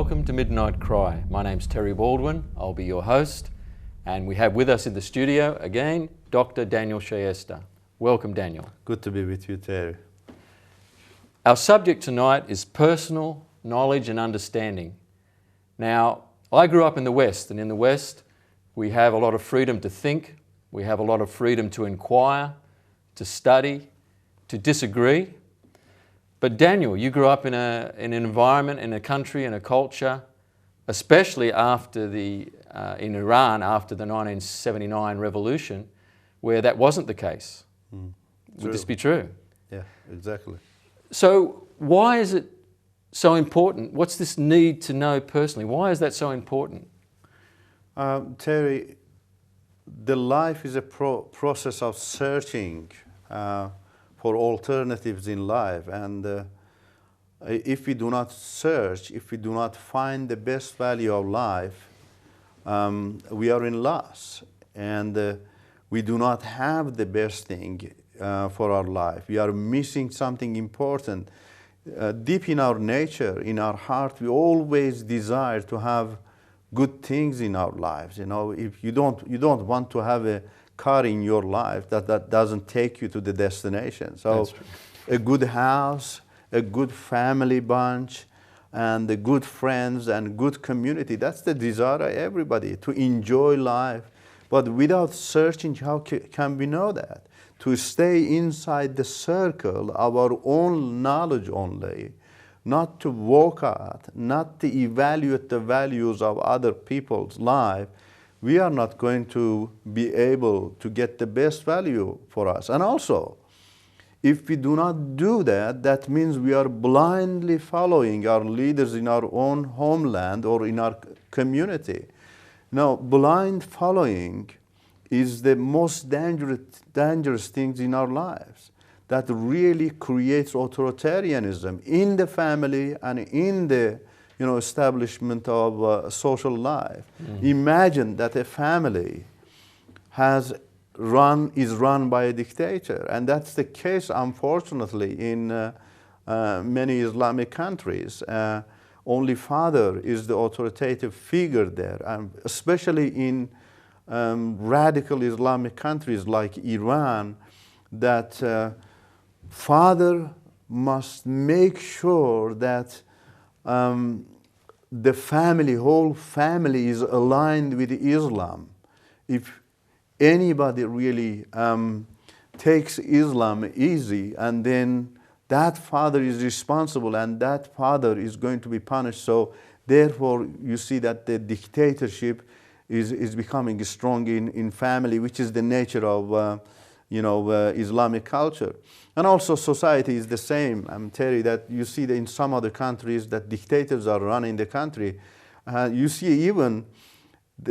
Welcome to Midnight Cry. My name's Terry Baldwin. I'll be your host. And we have with us in the studio again, Dr. Daniel Sciesta. Welcome, Daniel. Good to be with you, Terry. Our subject tonight is personal knowledge and understanding. Now, I grew up in the West, and in the West, we have a lot of freedom to think. We have a lot of freedom to inquire, to study, to disagree. But Daniel, you grew up in an environment, in a country, in a culture, especially after in Iran, after the 1979 revolution, where that wasn't the case. Would this be true? Yeah, exactly. So why is it so important? What's this need to know personally? Why is that so important? Terry, the life is a process of searching for alternatives in life, and if we do not search, if we do not find the best value of life, we are in loss, and we do not have the best thing for our life. We are missing something important. Deep in our nature, in our heart, we always desire to have good things in our lives. You know, if you don't want to have a car in your life that doesn't take you to the destination. So a good house, a good family bunch, and the good friends and good community, that's the desire of everybody, to enjoy life. But without searching, how can we know that? To stay inside the circle of our own knowledge only, not to walk out, not to evaluate the values of other people's life, we are not going to be able to get the best value for us. And also, if we do not do that, that means we are blindly following our leaders in our own homeland or in our community. Now, blind following is the most dangerous things in our lives. That really creates authoritarianism in the family and in the establishment of social life. Imagine that a family is run by a dictator, and that's the case, unfortunately, in many Islamic countries. Only father is the authoritative figure there, and especially in radical Islamic countries like Iran, that father must make sure that the whole family is aligned with Islam. If anybody really takes Islam easy, and then that father is responsible and that father is going to be punished. So therefore, you see that the dictatorship is becoming strong in family, which is the nature of Islamic culture. And also society is the same. Terry, that you see that in some other countries that dictators are running the country. You see even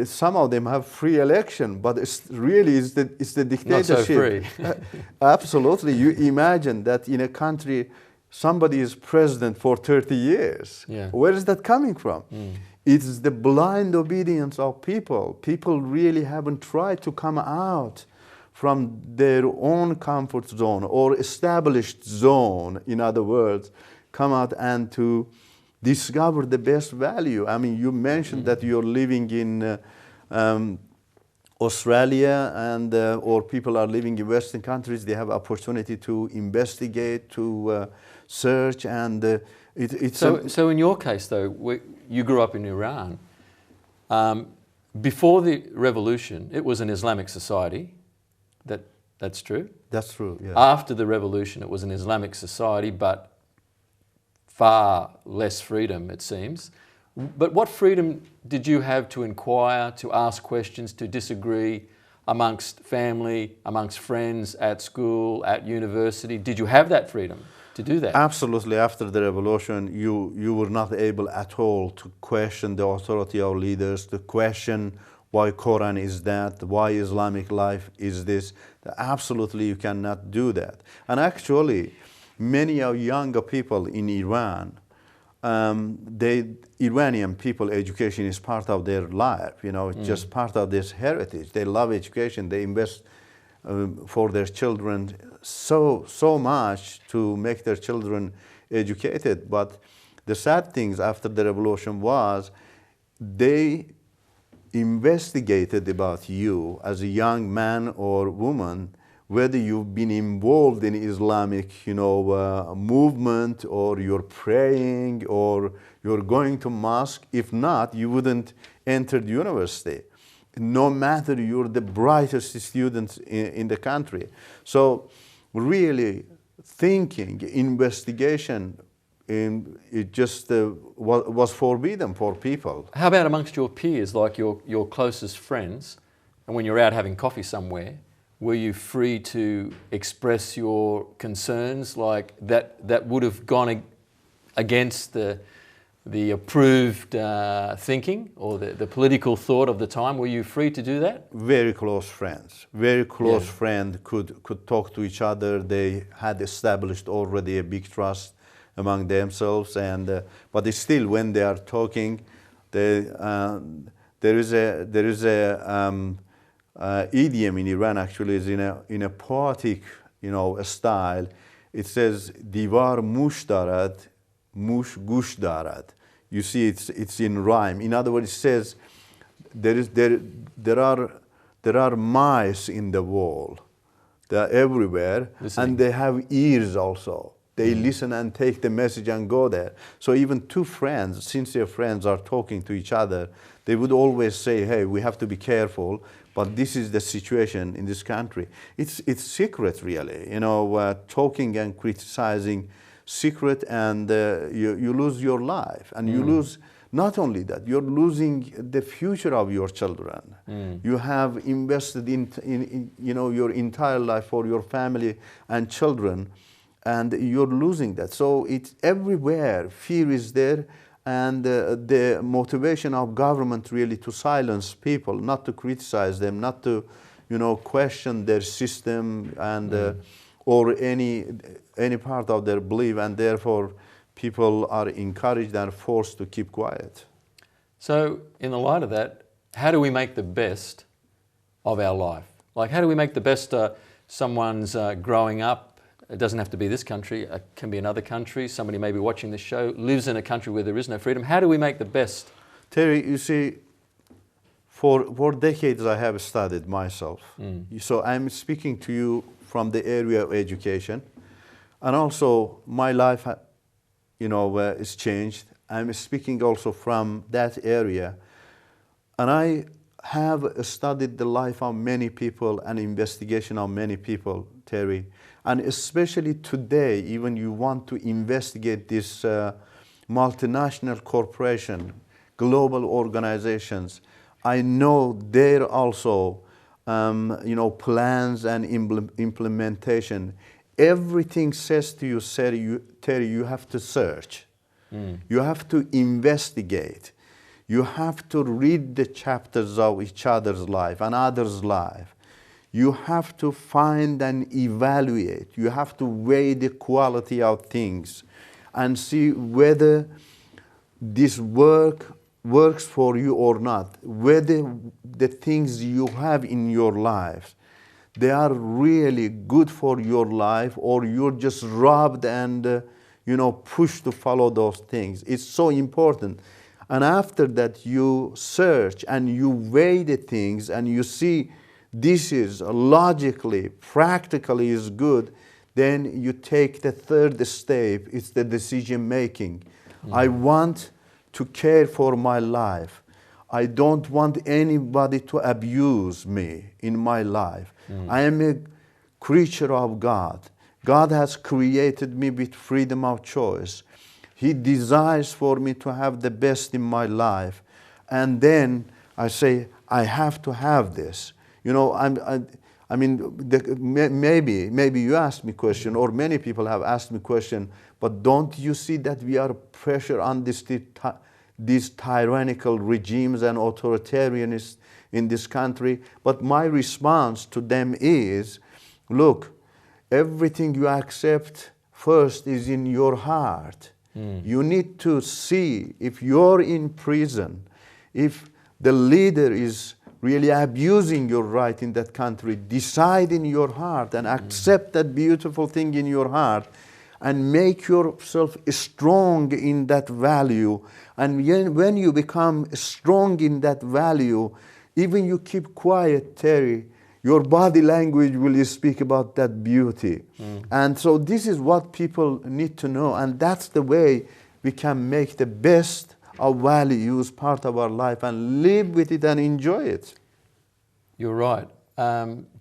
some of them have free election, but it's the dictatorship. Not so free. Absolutely. You imagine that in a country somebody is president for 30 years. Yeah. Where is that coming from? It's the blind obedience of people. People really haven't tried to come out from their own comfort zone or established zone, in other words, come out and to discover the best value. I mean, you mentioned that you're living in Australia, and or people are living in Western countries. They have opportunity to investigate, to search, and it's so in your case, though, you grew up in Iran. Before the revolution, it was an Islamic society. That's true? That's true, yeah. After the revolution, it was an Islamic society, but far less freedom, it seems. But what freedom did you have to inquire, to ask questions, to disagree amongst family, amongst friends, at school, at university? Did you have that freedom to do that? Absolutely. After the revolution, you were not able at all to question the authority of leaders, to question why Quran is that, why Islamic life is this. Absolutely, you cannot do that. And actually, many of younger people in Iran, Iranian people, education is part of their life. It's just part of this heritage. They love education. They invest for their children so much to make their children educated. But The sad things after the revolution was they investigated about you as a young man or woman, whether you've been involved in Islamic, movement, or you're praying, or you're going to mosque. If not, you wouldn't enter the university, no matter you're the brightest student in the country. So really thinking, investigation, it just was forbidden for people. How about amongst your peers, like your closest friends, and when you're out having coffee somewhere, were you free to express your concerns like that would have gone against the approved thinking or the political thought of the time? Were you free to do that? Very close friends. Very close friends could talk to each other. They had established already a big trust among themselves, and but still, when they are talking, there is a idiom in Iran. Actually, is in a poetic style. It says "Divar mush darad, mush gush darad." You see, it's in rhyme. In other words, it says there are mice in the wall. They are everywhere, and they have ears also. They listen and take the message and go there. So even two friends, sincere friends, are talking to each other. They would always say, hey, we have to be careful, but this is the situation in this country. It's secret, really. Talking and criticizing secret, and you lose your life. And you lose, not only that, you're losing the future of your children. You have invested in your entire life for your family and children, and you're losing that. So it's everywhere. Fear is there, and the motivation of government really to silence people, not to criticize them, not to, question their system and or any part of their belief, and therefore people are encouraged and forced to keep quiet. So, in the light of that, how do we make the best of our life? Like, how do we make the best? Someone's growing up. It doesn't have to be this country, it can be another country. Somebody may be watching this show, lives in a country where there is no freedom. How do we make the best? Terry, you see, for decades I have studied myself. So I'm speaking to you from the area of education. And also my life, is changed. I'm speaking also from that area. And I have studied the life of many people and investigation of many people, Terry. And especially today, even you want to investigate this multinational corporation, global organizations. I know there also, plans and implementation. Everything says to you, Terry, you have to search. You have to investigate. You have to read the chapters of each other's life and others' life. You have to find and evaluate. You have to weigh the quality of things and see whether this works for you or not, whether the things you have in your life, they are really good for your life, or you're just robbed and pushed to follow those things. It's so important. And after that, you search and you weigh the things and you see this is logically, practically is good, then you take the third step. It's the decision making. I want to care for my life. I don't want anybody to abuse me in my life. I am a creature of God. God has created me with freedom of choice. He desires for me to have the best in my life. And then I say, I have to have this. Maybe you asked me a question, or many people have asked me a question, but don't you see that we are pressure on these tyrannical regimes and authoritarianists in this country? But my response to them is, look, everything you accept first is in your heart. You need to see if you're in prison, if the leader is really abusing your right in that country, decide in your heart and accept that beautiful thing in your heart and make yourself strong in that value. And when you become strong in that value, even you keep quiet, Terry, your body language will speak about that beauty. And so this is what people need to know, and that's the way we can make the best of values part of our life and live with it and enjoy it. You're right.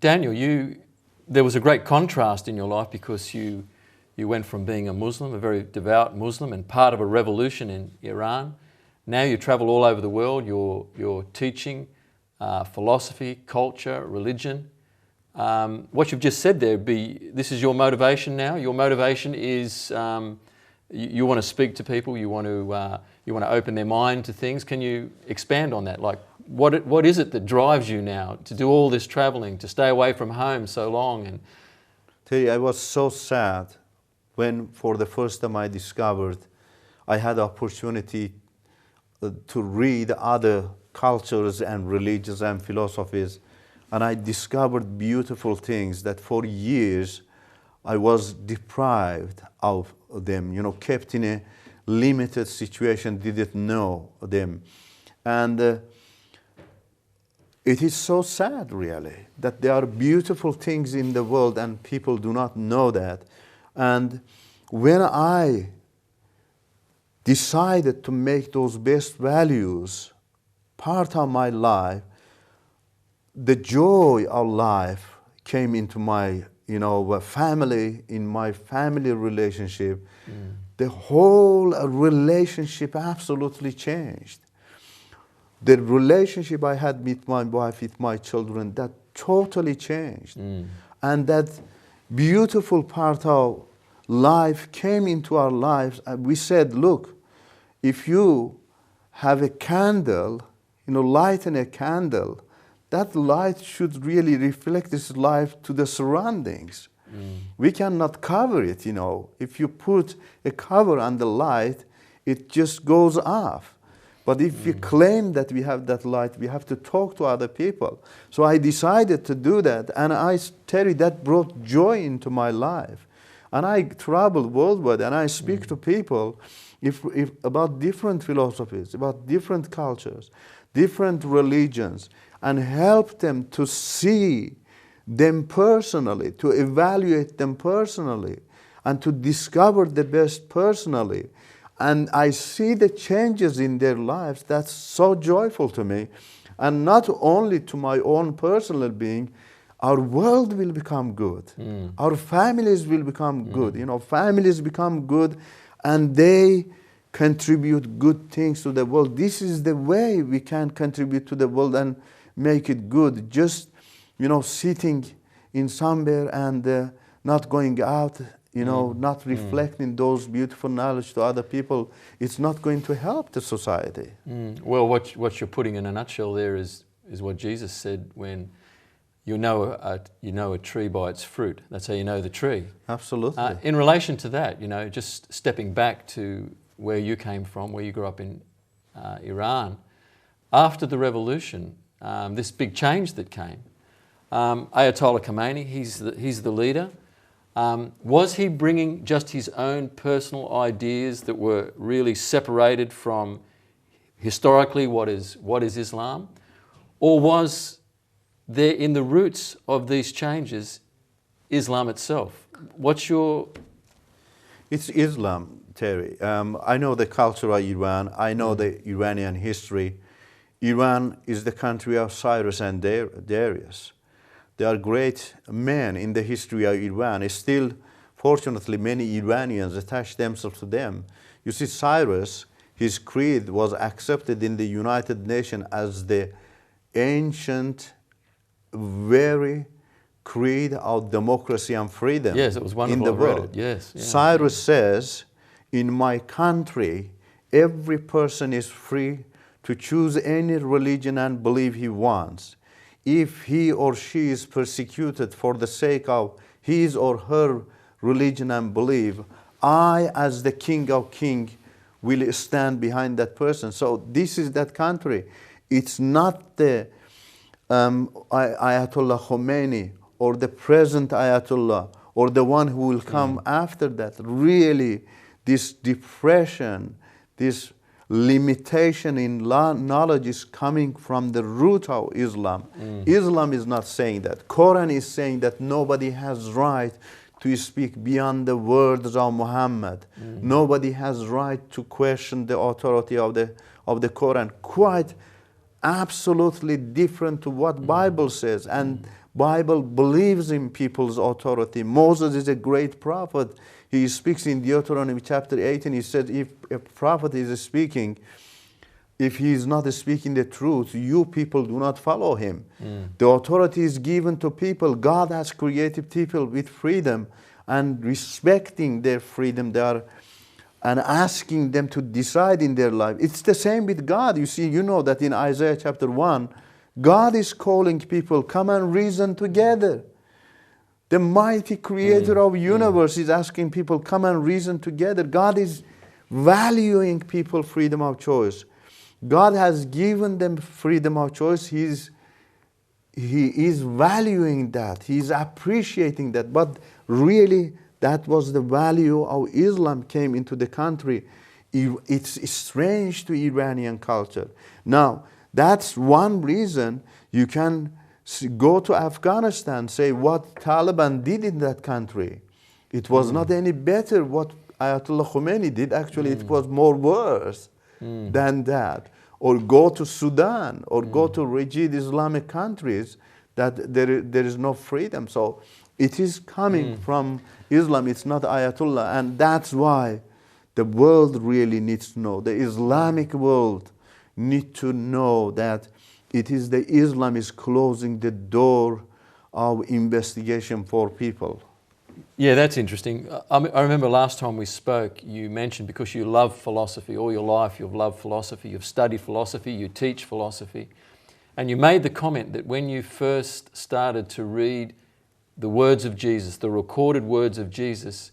Daniel, there was a great contrast in your life because you went from being a Muslim, a very devout Muslim, and part of a revolution in Iran. Now you travel all over the world. You're teaching philosophy, culture, religion. What you've just said there, this is your motivation now. Your motivation is you want to speak to people. You want to open their mind to things. Can you expand on that? Like, what is it that drives you now to do all this traveling, to stay away from home so long? And Terry, I was so sad when for the first time I discovered I had the opportunity to read other cultures and religions and philosophies, and I discovered beautiful things that for years I was deprived of them, kept in a limited situation, didn't know them. And it is so sad, really, that there are beautiful things in the world and people do not know that. And when I decided to make those best values part of my life, the joy of life came into my family, in my family relationship. The whole relationship absolutely changed. The relationship I had with my wife, with my children, that totally changed. And that beautiful part of life came into our lives. And we said, look, if you have a candle, lighten a candle, that light should really reflect this life to the surroundings. We cannot cover it, If you put a cover on the light, it just goes off. But if we claim that we have that light, we have to talk to other people. So I decided to do that, and Terry, that brought joy into my life. And I travel worldwide, and I speak to people about different philosophies, about different cultures, different religions, and help them to see them personally, to evaluate them personally, and to discover the best personally. And I see the changes in their lives. That's so joyful to me. And not only to my own personal being, our world will become good. Our families will become good. Families become good and they contribute good things to the world. This is the way we can contribute to the world and make it good. Just, sitting in somewhere and not going out, not reflecting those beautiful knowledge to other people, it's not going to help the society. Well, what you're putting in a nutshell there is what Jesus said when you know a tree by its fruit. That's how you know the tree. Absolutely. In relation to that, just stepping back to where you came from, where you grew up in Iran, after the revolution, this big change that came, Ayatollah Khomeini, he's the leader. Was he bringing just his own personal ideas that were really separated from historically what is Islam? Or was there in the roots of these changes Islam itself? It's Islam, Terry. I know the culture of Iran. I know the Iranian history. Iran is the country of Cyrus and Darius. They are great men in the history of Iran. Still, fortunately, many Iranians attach themselves to them. You see, Cyrus, his creed was accepted in the United Nations as the ancient, very creed of democracy and freedom. Yes, it was wonderful. In the world. Yes. Yeah. Cyrus says, in my country, every person is free to choose any religion and belief he wants. If he or she is persecuted for the sake of his or her religion and belief, I, as the King of Kings, will stand behind that person. So this is that country. It's not the Ayatollah Khomeini or the present Ayatollah or the one who will come after that. Really, this depression, this limitation in knowledge is coming from the root of Islam. Islam is not saying that. Quran is saying that nobody has right to speak beyond the words of Muhammad. Nobody has right to question the authority of the Quran. Quite absolutely different to what Bible says. And Bible believes in people's authority. Moses is a great prophet. He speaks in Deuteronomy chapter 18. He said, if a prophet is speaking, if he is not speaking the truth, you people do not follow him. The authority is given to people. God has created people with freedom, and respecting their freedom, and asking them to decide in their life. It's the same with God. You see, you know that in Isaiah chapter 1, God is calling people, come and reason together. The mighty creator of universe is asking people, come and reason together. God is valuing people freedom of choice. God has given them freedom of choice. He is valuing that. He is appreciating that. But really, that was the value of Islam came into the country. It's strange to Iranian culture. Now, that's one reason you can go to Afghanistan, say what Taliban did in that country. It was not any better what Ayatollah Khomeini did. Actually, it was more worse than that. Or go to Sudan, or go to rigid Islamic countries that there is no freedom. So it is coming from Islam. It's not Ayatollah. And that's why the world really needs to know. The Islamic world needs to know that it is the Islam is closing the door of investigation for people. Yeah, that's interesting. I remember last time we spoke, you mentioned because you love philosophy all your life, you've loved philosophy, you've studied philosophy, you teach philosophy, and you made the comment that when you first started to read the words of Jesus, the recorded words of Jesus,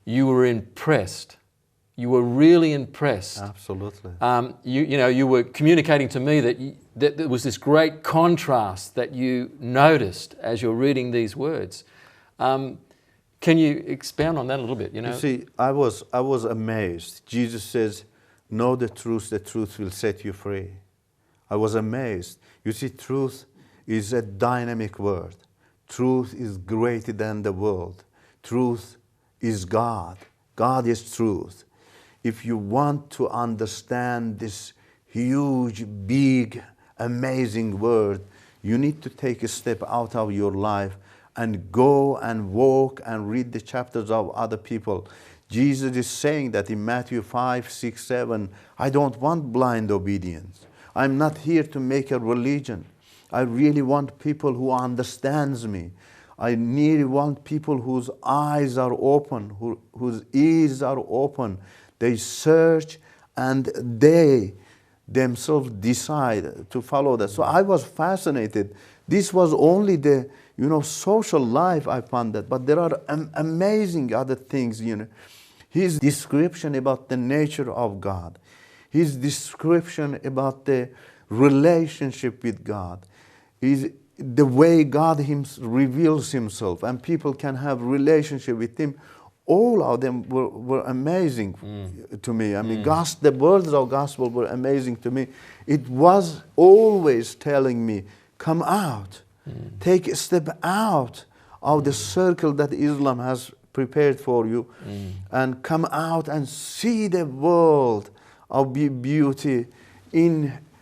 you were impressed. You were really impressed. Absolutely. You were communicating to me that there was this great contrast that you noticed as you're reading these words. Can you expound on that a little bit? You see, I was amazed. Jesus says, know the truth will set you free. I was amazed. You see, truth is a dynamic word. Truth is greater than the world. Truth is God. God is truth. If you want to understand this huge, big, amazing word, you need to take a step out of your life and go and walk and read the chapters of other people. Jesus is saying that in Matthew 5, 6, 7, I don't want blind obedience. I'm not here to make a religion. I really want people who understands me. I really want people whose eyes are open, whose ears are open. They search and they themselves decide to follow that. So I was fascinated. This was only the social life I found that, but there are amazing other things. His description about the nature of God, his description about the relationship with God, is the way God reveals himself, and people can have relationship with him. All of them were amazing to me. I mean, the words of gospel were amazing to me. It was always telling me, come out, take a step out of the circle that Islam has prepared for you, and come out and see the world of beauty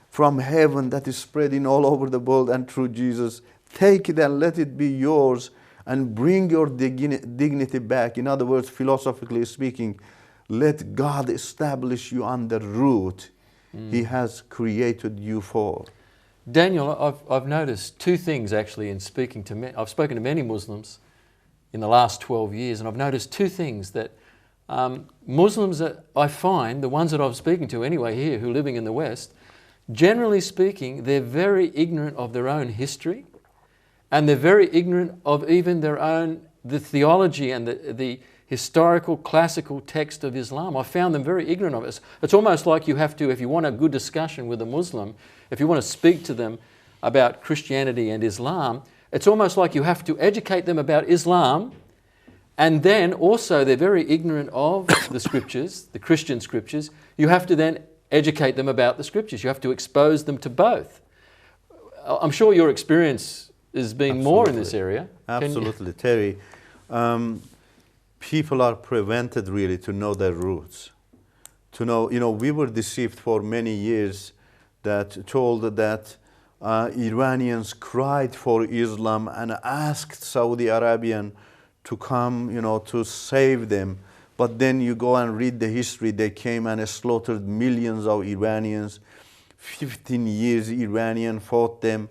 from heaven that is spreading all over the world and through Jesus. Take it and let it be yours, and bring your dignity back. In other words, philosophically speaking, let God establish you on the root He has created you for. Daniel, I've noticed two things actually in speaking to I've spoken to many Muslims in the last 12 years, and I've noticed two things that Muslims, I find, the ones that I'm speaking to anyway here who are living in the West, generally speaking, they're very ignorant of their own history, and they're very ignorant of even the theology and the historical, classical text of Islam. I found them very ignorant of it. It's almost like you have to, if you want a good discussion with a Muslim, if you want to speak to them about Christianity and Islam, it's almost like you have to educate them about Islam And then also they're very ignorant of the scriptures, the Christian scriptures. You have to then educate them about the scriptures. You have to expose them to both. I'm sure your experience has been more in this area. Absolutely, Terry. People are prevented really to know their roots. To know, we were deceived for many years, that told that Iranians cried for Islam and asked Saudi Arabian to come, to save them. But then you go and read the history, they came and slaughtered millions of Iranians. 15 years Iranian fought them.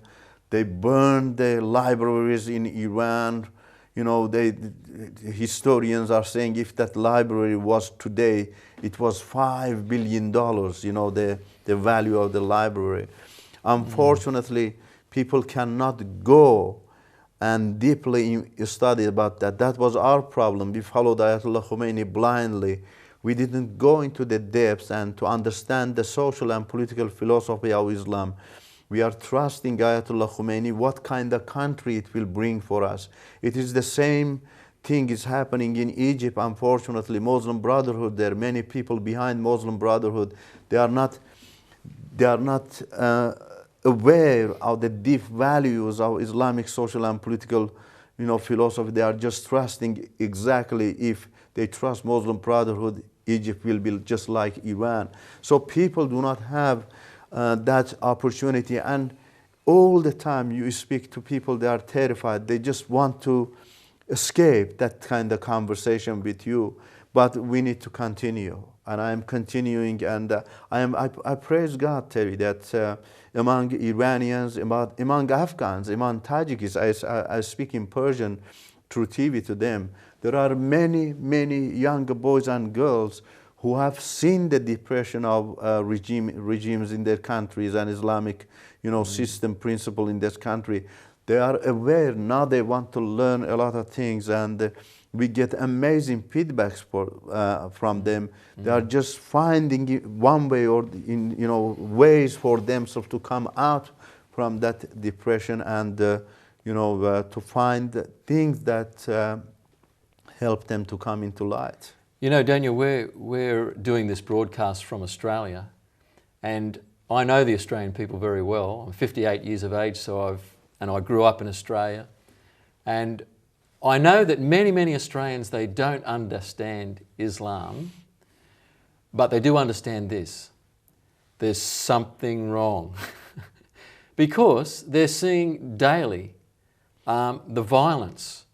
They burned the libraries in Iran. Historians are saying if that library was today, it was $5 billion, the value of the library. Unfortunately, people cannot go and deeply study about that. That was our problem. We followed Ayatollah Khomeini blindly. We didn't go into the depths and to understand the social and political philosophy of Islam. We are trusting Ayatollah Khomeini, what kind of country it will bring for us. It is the same thing is happening in Egypt, unfortunately. Muslim Brotherhood, there are many people behind Muslim Brotherhood. They are not aware of the deep values of Islamic social and political philosophy. They are just trusting exactly if they trust Muslim Brotherhood, Egypt will be just like Iran. So people do not have that opportunity, and all the time you speak to people, they are terrified. They just want to escape that kind of conversation with you, but we need to continue. And I am continuing, and I praise God, Terry, that among Iranians, among Afghans, among Tajiks, I speak in Persian through TV to them. There are many, many young boys and girls who have seen the depression of regimes in their countries and Islamic, system principle in this country. They are aware now. They want to learn a lot of things, and we get amazing feedbacks from them. They are just finding one way or ways for themselves to come out from that depression and to find things that help them to come into light. Daniel, we're doing this broadcast from Australia, and I know the Australian people very well. I'm 58 years of age, and I grew up in Australia, and I know that many, many Australians, they don't understand Islam, but they do understand this. There's something wrong because they're seeing daily the violence,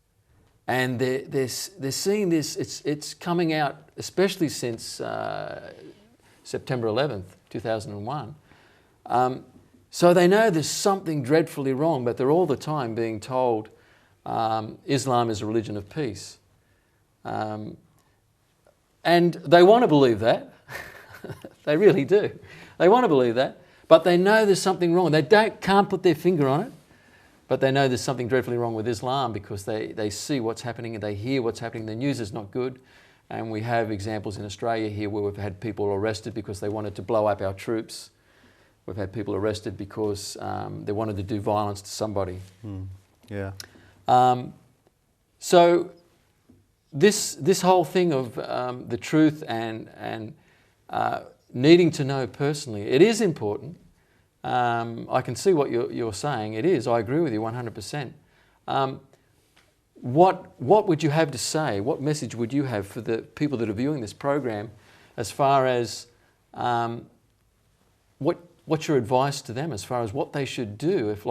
and they're seeing this. It's coming out, especially since September 11th, 2001. So they know there's something dreadfully wrong, but they're all the time being told Islam is a religion of peace. And they want to believe that. They really do. They want to believe that, but they know there's something wrong. They can't put their finger on it, but they know there's something dreadfully wrong with Islam because they see what's happening and they hear what's happening. The news is not good. And we have examples in Australia here where we've had people arrested because they wanted to blow up our troops. We've had people arrested because they wanted to do violence to somebody. Yeah. So this whole thing of the truth and needing to know personally, it is important. I can see what you're saying. It is. I agree with you 100%. What would you have to say? What message would you have for the people that are viewing this program as far as what's your advice to them as far as what they should do if,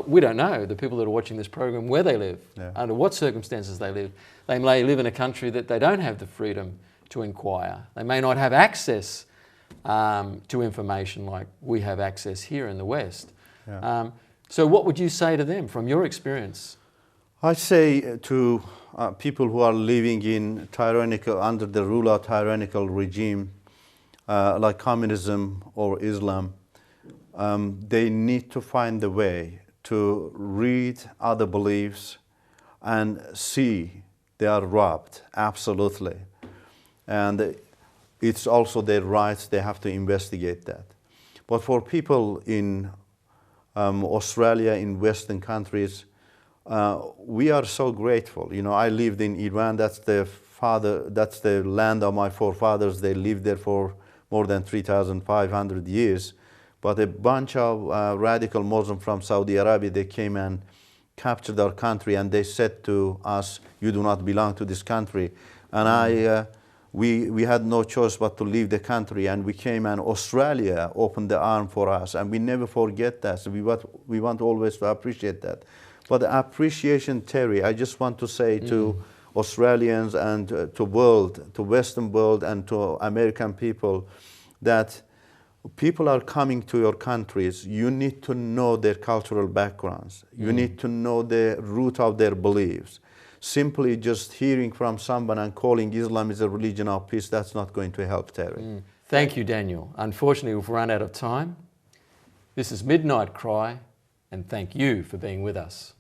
we don't know, the people that are watching this program, where they live, under what circumstances they live. They may live in a country that they don't have the freedom to inquire. They may not have access to information like we have access here in the West. Yeah. So what would you say to them from your experience? I say to people who are living in under the rule of tyrannical regime like communism or Islam, they need to find a way to read other beliefs and see they are robbed, absolutely. And it's also their rights, they have to investigate that. But for people in Australia, in Western countries, we are so grateful. You know, I lived in Iran. That's the land of my forefathers. They lived there for more than 3,500 years. But a bunch of radical Muslims from Saudi Arabia, they came and captured our country, and they said to us, "You do not belong to this country." And we had no choice but to leave the country, and we came, and Australia opened the arm for us, and we never forget that. So we want always to appreciate that. But the appreciation, Terry, I just want to say to Australians and to Western world and to American people, that people are coming to your countries. You need to know their cultural backgrounds. You need to know the root of their beliefs. Simply just hearing from someone and calling Islam is a religion of peace, that's not going to help, Terry. Thank you, Daniel. Unfortunately, we've run out of time. This is Midnight Cry, and thank you for being with us.